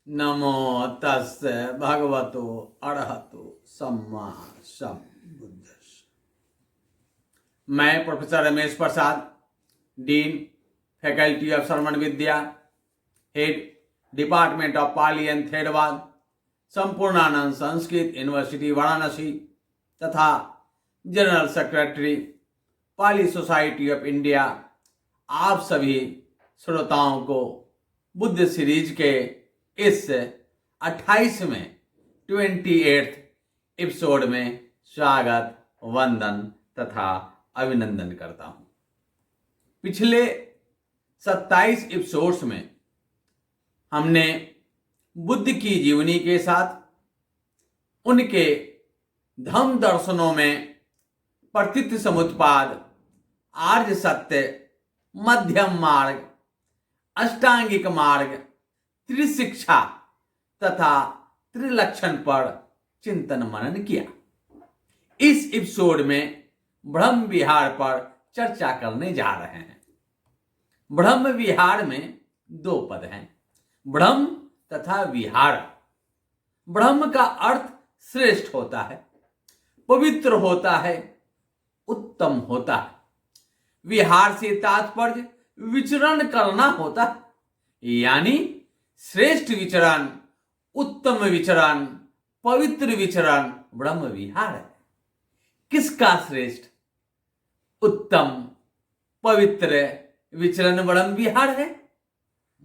नमो तस्य भगवतो अरहतो सम्मा सम्बुद्धस्स। मैं professor Ramesh Prasad, dean faculty of Shravan Vidya, head department of Pali and Theravada, Sampurnanand Sanskrit university Varanasi तथा general secretary Pali society of India, आप सभी श्रोताओं को बुद्ध सीरीज के इस 28वें 28th एपिसोड में स्वागत, वंदन तथा अभिनंदन करता हूं। पिछले 27 एपिसोड्स में हमने बुद्ध की जीवनी के साथ उनके धम्म दर्शनों में प्रतीति समुत्पाद, आर्य सत्य, मध्यम मार्ग, अष्टांगिक मार्ग, त्रिशिक्षा तथा त्रिलक्षण पर चिंतन मनन किया। इस एपिसोड में ब्रह्म विहार पर चर्चा करने जा रहे हैं। ब्रह्म विहार में दो पद हैं, ब्रह्म तथा विहार। ब्रह्म का अर्थ श्रेष्ठ होता है, पवित्र होता है, उत्तम होता है। विहार से तात्पर्य विचरण करना होता है, यानी श्रेष्ठ विचरण, उत्तम विचरण, पवित्र विचरण ब्रह्म विहार है। किसका श्रेष्ठ, उत्तम, पवित्र विचरण ब्रह्म विहार है?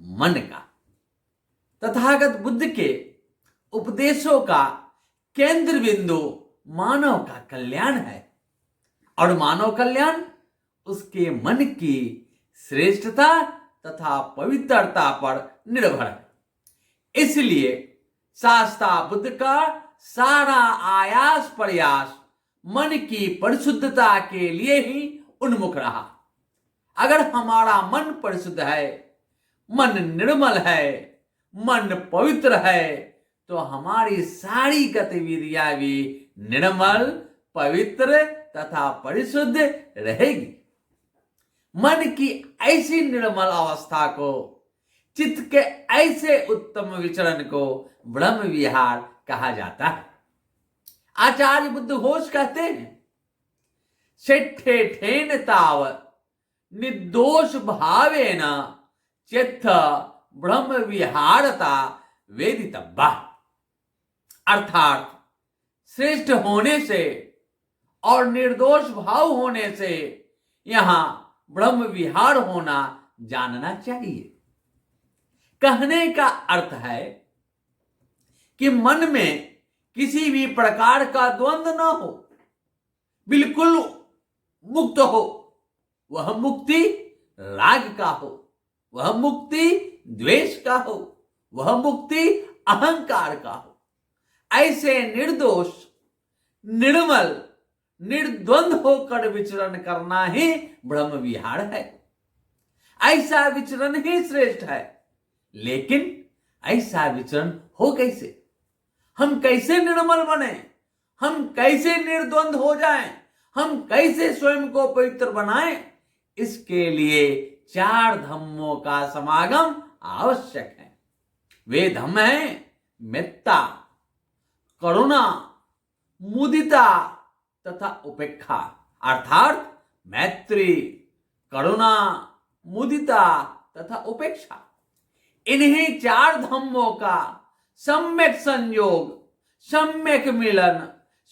मन का। तथागत बुद्ध के उपदेशों का केंद्र बिंदु मानव का कल्याण है और मानव कल्याण उसके मन की श्रेष्ठता तथा पवित्रता पर निर्भर है। इसलिए शास्त्रा बुद्ध का सारा आयास प्रयास मन की परिशुद्धता के लिए ही उन्मुख रहा। अगर हमारा मन परिशुद्ध है, मन निर्मल है, मन पवित्र है, तो हमारी सारी गतिविधियां भी निर्मल, पवित्र तथा परिशुद्ध रहेगी। मन की ऐसी निर्मल अवस्था को, चित्त के ऐसे उत्तम विचरण को ब्रह्म विहार कहा जाता है। आचार्य बुद्ध घोष कहते हैं, सेठे ठेन ताव निर्दोष भावेन चित्त ब्रह्म विहारता वेदितव्या। अर्थात श्रेष्ठ होने से और निर्दोष भाव होने से यहां ब्रह्म विहार होना जानना चाहिए। कहने का अर्थ है कि मन में किसी भी प्रकार का द्वंद्व न हो, बिल्कुल मुक्त हो। वह मुक्ति राग का हो, वह मुक्ति द्वेष का हो, वह मुक्ति अहंकार का हो। ऐसे निर्दोष, निर्मल, निर्द्वंद होकर विचरण करना ही ब्रह्म विहार है। ऐसा विचरण ही श्रेष्ठ है। लेकिन ऐसा विचरण हो कैसे? हम कैसे निर्मल बने? हम कैसे निर्द्वंद हो जाएं? हम कैसे स्वयं को पवित्र बनाएं? इसके लिए 4 धम्मों का समागम आवश्यक है। वे धम्म हैं मेत्ता, करुणा, मुदिता तथा उपेक्षा। अर्थात मैत्री, करुणा, मुदिता तथा उपेक्षा। इन्हीं 4 धम्मों का सम्यक संयोग, सम्यक मिलन,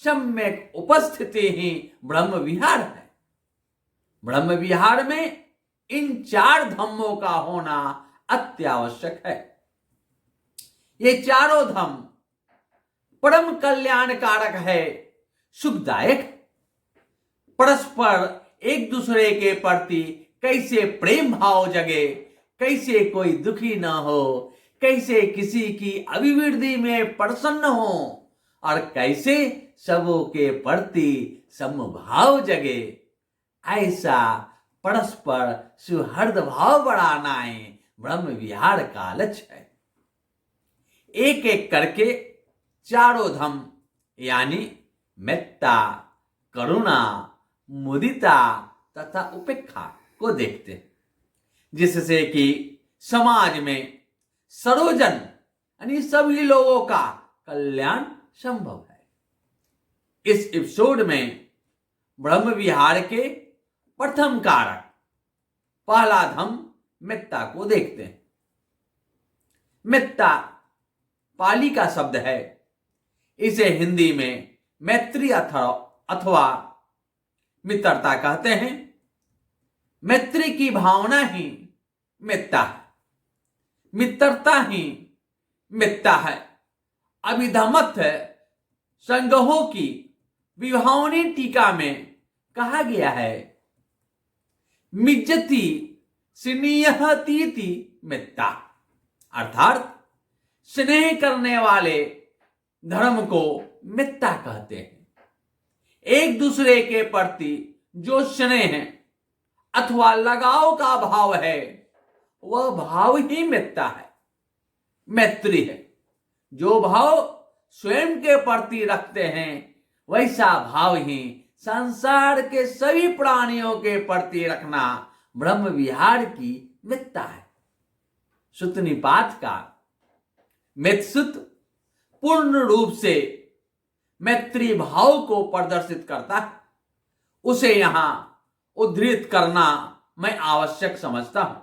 सम्यक उपस्थिति ही ब्रह्म विहार है। ब्रह्म विहार में इन 4 धम्मों का होना अत्यावश्यक है। ये चारों धम्म परम कल्याणकारक है, सुखदायक। परस्पर एक दूसरे के प्रति कैसे प्रेम भाव जगे, कैसे कोई दुखी ना हो, कैसे किसी की अभिवृद्धि में प्रसन्न हो और कैसे सबों के प्रति समभाव जगे, ऐसा परस्पर सुहृद भाव बढ़ाना ही ब्रह्म विहार का लक्ष्य है। एक एक करके चारों धम्म यानी मेत्ता, करुणा, मुदिता तथा उपेक्षा को देखते हैं, जिससे कि समाज में सरोजन यानी सभी लोगों का कल्याण संभव है। इस एपिसोड में ब्रह्म विहार के प्रथम कारक पहला धम्म मित्ता को देखते हैं। मित्ता पाली का शब्द है। इसे हिंदी में मैत्री अथवा मित्रता कहते हैं। मैत्री की भावना ही मित्ता है, मित्रता ही मित्ता है। अभिधमर्थ संग्रहों की विभावनी टीका में कहा गया है, मिज्जति स्नेहतीति मित्ता, अर्थात स्नेह करने वाले धर्म को मित्ता कहते हैं। एक दूसरे के प्रति जो स्नेह अथवा लगाव का भाव है वह भाव ही मित्ता है, मैत्री है। जो भाव स्वयं के प्रति रखते हैं वैसा भाव ही संसार के सभी प्राणियों के प्रति रखना ब्रह्म विहार की मित्ता है। सुत्त निपात का मितसुत पूर्ण रूप से मैत्री भाव को प्रदर्शित करता है। उसे यहां उद्धृत करना मैं आवश्यक समझता हूं।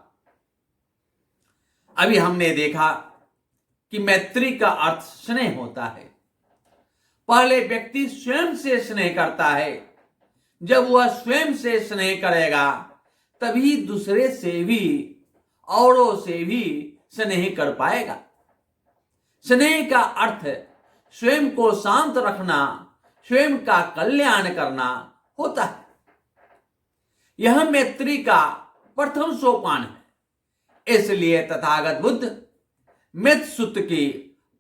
अभी हमने देखा कि मैत्री का अर्थ स्नेह होता है। पहले व्यक्ति स्वयं से स्नेह करता है। जब वह स्वयं से स्नेह करेगा तभी दूसरे से भी, औरों से भी स्नेह कर पाएगा। स्नेह का अर्थ स्वयं को शांत रखना, स्वयं का कल्याण करना होता है। यह मैत्री का प्रथम सोपान है। इसलिए तथागत बुद्ध मितसुत की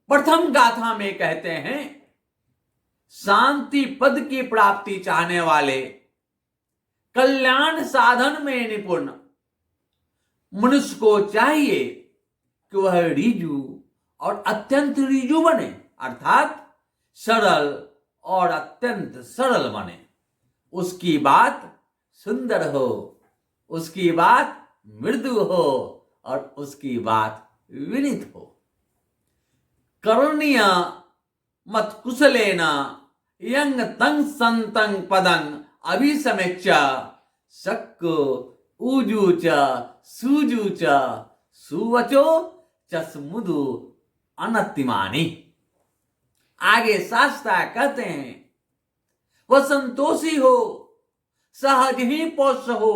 प्रथम गाथा में कहते हैं, शांति पद की प्राप्ति चाहने वाले, कल्याण साधन में निपुण मनुष्य को चाहिए कि वह ऋजु और अत्यंत ऋजु बने, अर्थात सरल और अत्यंत सरल बने। उसकी बात सुंदर हो, उसकी बात मृदु हो और उसकी बात विनीत हो। करुणीय मत कुशलेन यंग तंग संतंग पदंग अभिसमेच्च शक्को ऊजू च सूजू च सुवचो चस्मुदु अनतिमानी। आगे शास्त्रा कहते हैं, वह संतोषी हो, सहज ही पोष हो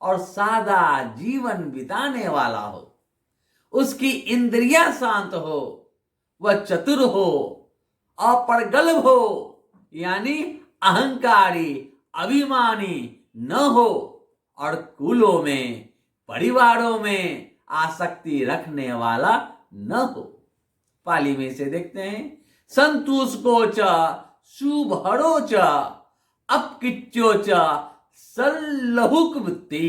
और सादा जीवन बिताने वाला हो। उसकी इंद्रियां शांत हो, वह चतुर हो, अप्रगल्भ हो, यानी अहंकारी अभिमानी न हो और कुलों में, परिवारों में आसक्ति रखने वाला न हो। पाली में से देखते हैं, संतुष्को च शुभरो च अपकिच्चो च सल्लहुक वृत्ति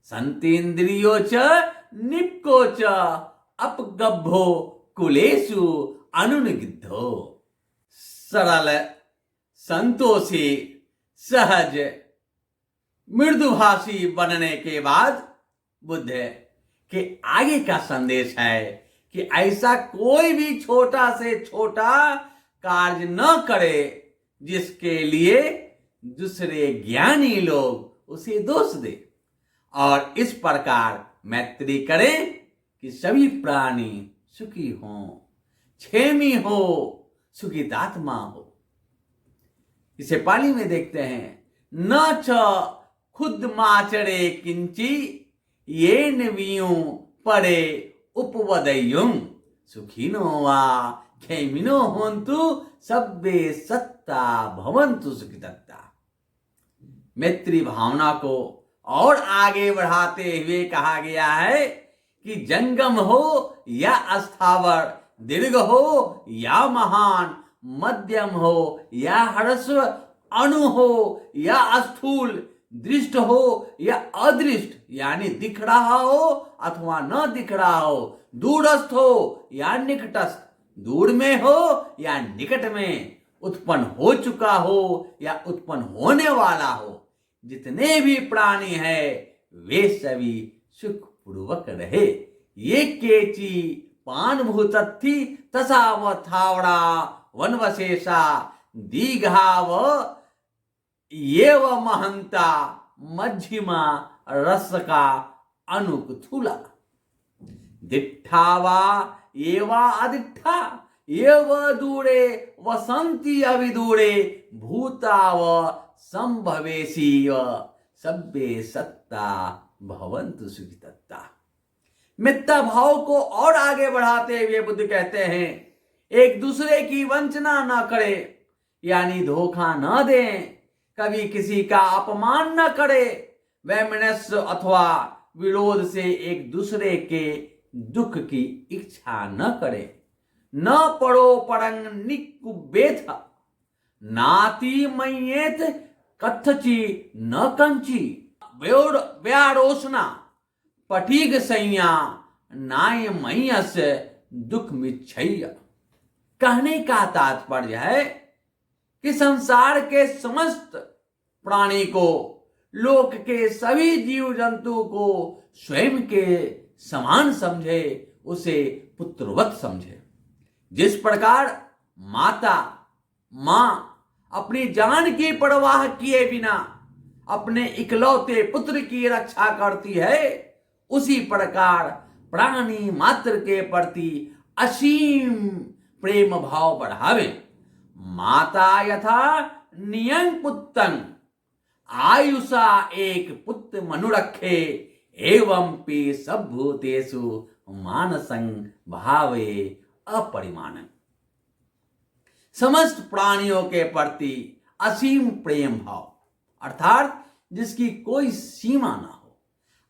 संतीन्द्रियो च निप्को च अपगभ्भो कुलेषु अनुनिगिद्धो। सरल, संतोषी, सहज, मृदुभाषी बनने के बाद बुद्ध के आगे का संदेश है कि ऐसा कोई भी छोटा से छोटा कार्य न करे जिसके लिए दूसरे ज्ञानी लोग उसे दोष दे, और इस प्रकार मैत्री करें कि सभी प्राणी सुखी हों, क्षेमी हो, सुखितात्मा हो। इसे पाली में देखते हैं, न च खुद माचरे किंची ये नवियों परे उपवदयुं सुखिनो वा क्षेमिनो होन्तु सब्बे सत्ता भवन्तु सुखितत्ता। मैत्री भावना को और आगे बढ़ाते हुए कहा गया है कि जंगम हो या अस्थावर, दीर्घ हो या महान, मध्यम हो या ह्रस्व, अणु हो या स्थूल, दृष्ट हो या अदृष्ट, यानी दिख रहा हो अथवा न दिख रहा हो, दूरस्थ हो या निकटस्थ, दूर में हो या निकट में, उत्पन्न हो चुका हो या उत्पन्न होने वाला हो, जितने भी प्राणी हैं वे सभी सुखपूर्वक रहे। ये केची पानभूतत्थी तसाव थावड़ा वनवशेषा दीघाव येव महंता मध्यमा रसका अनुकूला दिट्ठावा एवा अदिट्ठा एव दूरे वसंती अविदूरे भूताव संभवेशीय सब्बे सत्ता भवन्तु सुखितत्ता। मिथ्या भाव को और आगे बढ़ाते हुए बुद्ध कहते हैं एक दूसरे की वंचना न करे, यानी धोखा न दें, कभी किसी का अपमान न करे, वैमनस्य अथवा विरोध से एक दूसरे के दुख की इच्छा न करे, न पड़ो परंग निकुबेथ नाति मयेत कथची न कंची व्यारोसना पटीग सैया नाय मयस दुख मिच्छैया। कहने का तात्पर्य है कि संसार के समस्त प्राणी को, लोक के सभी जीव जंतु को स्वयं के समान समझे, उसे पुत्रवत समझे। जिस प्रकार माँ अपनी जान की परवाह किए बिना अपने इकलौते पुत्र की रक्षा करती है, उसी प्रकार प्राणी मात्र के प्रति असीम प्रेम भाव बढ़ावे। माता यथा नियं पुत्रं आयुषा एक पुत्र मनु रखे, एवं पे सब भूतेषु मानसं भावे अपरिमाणं। समस्त प्राणियों के प्रति असीम प्रेम भाव अर्थात जिसकी कोई सीमा ना हो,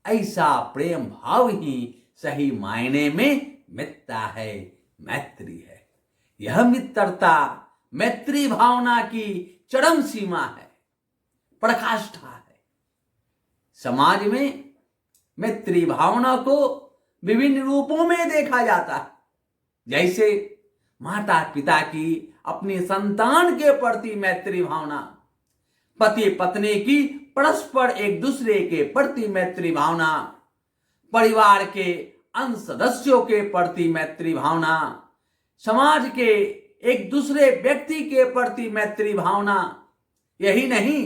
ऐसा प्रेम भाव ही सही मायने में मित्रता है, मैत्री है। यह मित्रता मैत्री भावना की चरम सीमा है, प्रकाष्ठा है। समाज में मैत्री भावना को विभिन्न रूपों में देखा जाता है, जैसे माता पिता की अपनी संतान के प्रति मैत्री भावना, पति पत्नी की परस्पर एक दूसरे के प्रति मैत्री भावना, परिवार के अन्य सदस्यों के प्रति मैत्री भावना, समाज के एक दूसरे व्यक्ति के प्रति मैत्री भावना, यही नहीं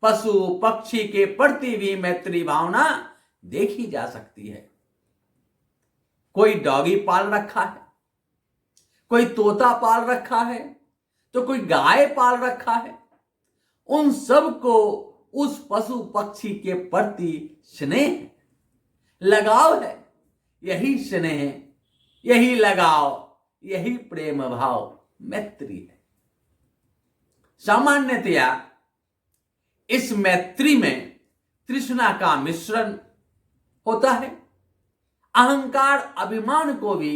पशु पक्षी के प्रति भी मैत्री भावना देखी जा सकती है। कोई डॉगी पाल रखा है, कोई तोता पाल रखा है, तो कोई गाय पाल रखा है। उन सब को उस पशु पक्षी के प्रति स्नेह लगाव है। यही स्नेह, यही लगाव, यही प्रेम भाव मैत्री है। सामान्यतया इस मैत्री में तृष्णा का मिश्रण होता है। अहंकार अभिमान को भी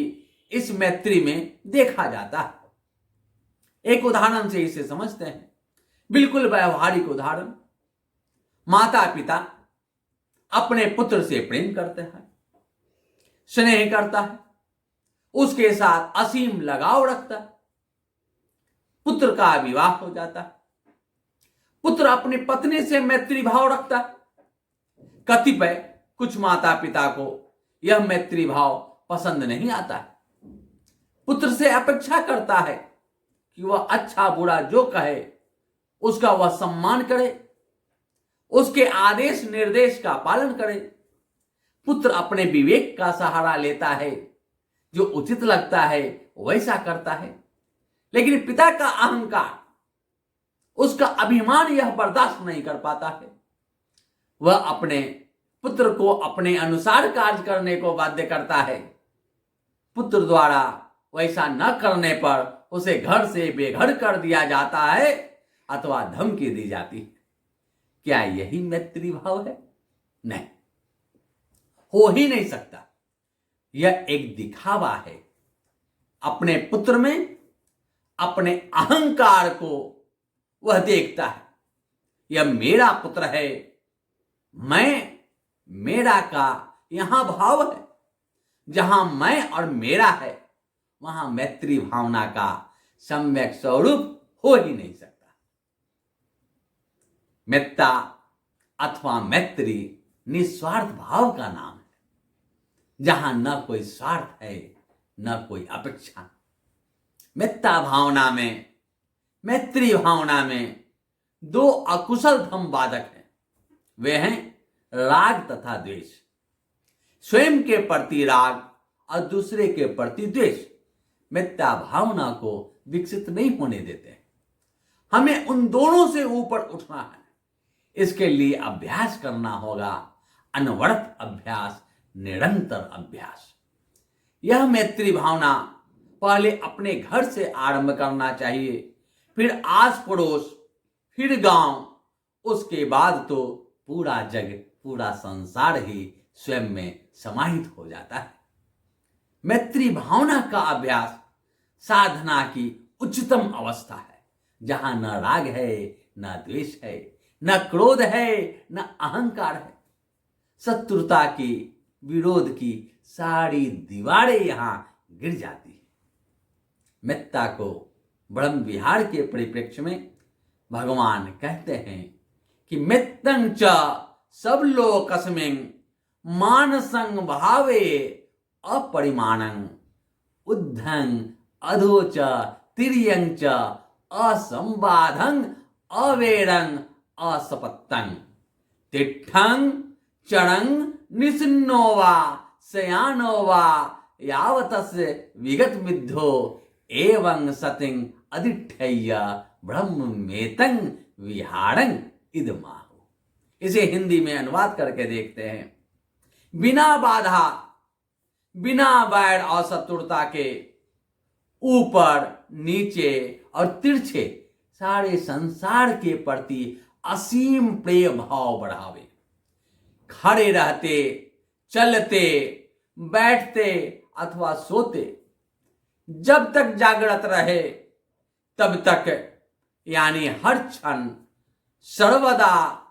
इस मैत्री में देखा जाता है। एक उदाहरण से इसे समझते हैं, बिल्कुल व्यवहारिक उदाहरण। माता पिता अपने पुत्र से प्रेम करते हैं, स्नेह करता है, उसके साथ असीम लगाव रखता है। पुत्र का विवाह हो जाता है, पुत्र अपनी पत्नी से मैत्री भाव रखता है। कतिपय कुछ माता पिता को यह मैत्री भाव पसंद नहीं आता है। पुत्र से अपेक्षा करता है कि वह अच्छा बुरा जो कहे उसका वह सम्मान करे, उसके आदेश निर्देश का पालन करे। पुत्र अपने विवेक का सहारा लेता है, जो उचित लगता है वैसा करता है। लेकिन पिता का अहंकार, उसका अभिमान यह बर्दाश्त नहीं कर पाता है। वह अपने पुत्र को अपने अनुसार कार्य करने को बाध्य करता है। पुत्र द्वारा वैसा न करने पर उसे घर से बेघर कर दिया जाता है अथवा धमकी दी जाती है। क्या यही मैत्री भाव है? नहीं, हो ही नहीं सकता। यह एक दिखावा है। अपने पुत्र में अपने अहंकार को वह देखता है। यह मेरा पुत्र है, मैं मेरा का यहां भाव है। जहां मैं और मेरा है, वहां मैत्री भावना का सम्यक स्वरूप हो ही नहीं सकता। मित्रता अथवा मैत्री निस्वार्थ भाव का नाम है, जहां न कोई स्वार्थ है न कोई अपेक्षा। मिथ्या भावना में, मैत्री भावना में दो अकुशल धम बाधक हैं। वे हैं राग तथा द्वेष। स्वयं के प्रति राग और दूसरे के प्रति द्वेष मिथ्या भावना को विकसित नहीं होने देते। हमें उन दोनों से ऊपर उठना है। इसके लिए अभ्यास करना होगा, अनवरत अभ्यास, निरंतर अभ्यास। यह मैत्री भावना पहले अपने घर से आरंभ करना चाहिए, फिर आस पड़ोस, फिर गांव, उसके बाद तो पूरा जग, पूरा संसार ही स्वयं में समाहित हो जाता है। मैत्री भावना का अभ्यास साधना की उच्चतम अवस्था है, जहां न राग है, न द्वेष है, न क्रोध है, न अहंकार है। शत्रुता की, विरोध की सारी दीवारें यहां गिर जाती है। मिथ्या को ब्रह्म विहार के परिप्रेक्ष्य में भगवान कहते हैं कि मित्तं च सब लोकस्मिन् मानसं भावे अपरिमाणं उद्धं अधोच तिर्यं च असंबाधं अवेरं असपत्तं तिष्ठं चरं निसिन्नो वा शयानो वा यावतस्य विगत मिद्धो एवं सतिं अधिष्ठय्य ब्रह्ममेतं विहारं इदमाहु। इसे हिंदी में अनुवाद करके देखते हैं। बिना बाधा, बिना वैर और शत्रुता के ऊपर, नीचे और तिरछे सारे संसार के प्रति असीम प्रेम भाव बढ़ावे। खड़े रहते, चलते, बैठते अथवा सोते, जब तक जागृत रहे तब तक, यानी हर क्षण, सर्वदा,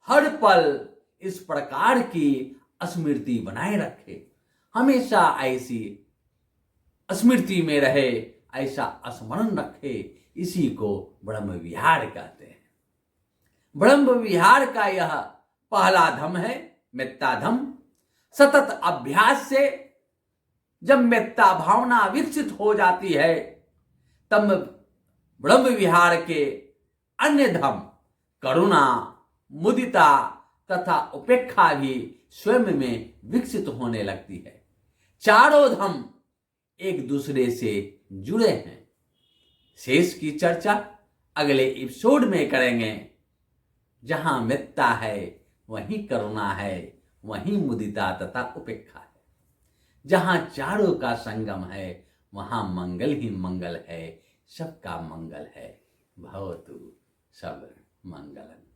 हर पल इस प्रकार की स्मृति बनाए रखे। हमेशा ऐसी स्मृति में रहे, ऐसा स्मरण रखे। इसी को ब्रह्म विहार कहते हैं। ब्रह्म विहार का यह पहला धम है, मिथ्या धम। सतत अभ्यास से जब मिथ्या भावना विकसित हो जाती है, तब ब्रह्म विहार के अन्य धम, करुणा, मुदिता तथा उपेक्षा भी स्वयं में विकसित होने लगती है। चारों धम एक दूसरे से जुड़े हैं। शेष की चर्चा अगले एपिसोड में करेंगे। जहां मिथ्या है वहीं करुणा है, वहीं मुदिता तथा उपेक्षा है। जहां चारों का संगम है वहां मंगल ही मंगल है, सबका मंगल है। भवतु सब मंगलम्।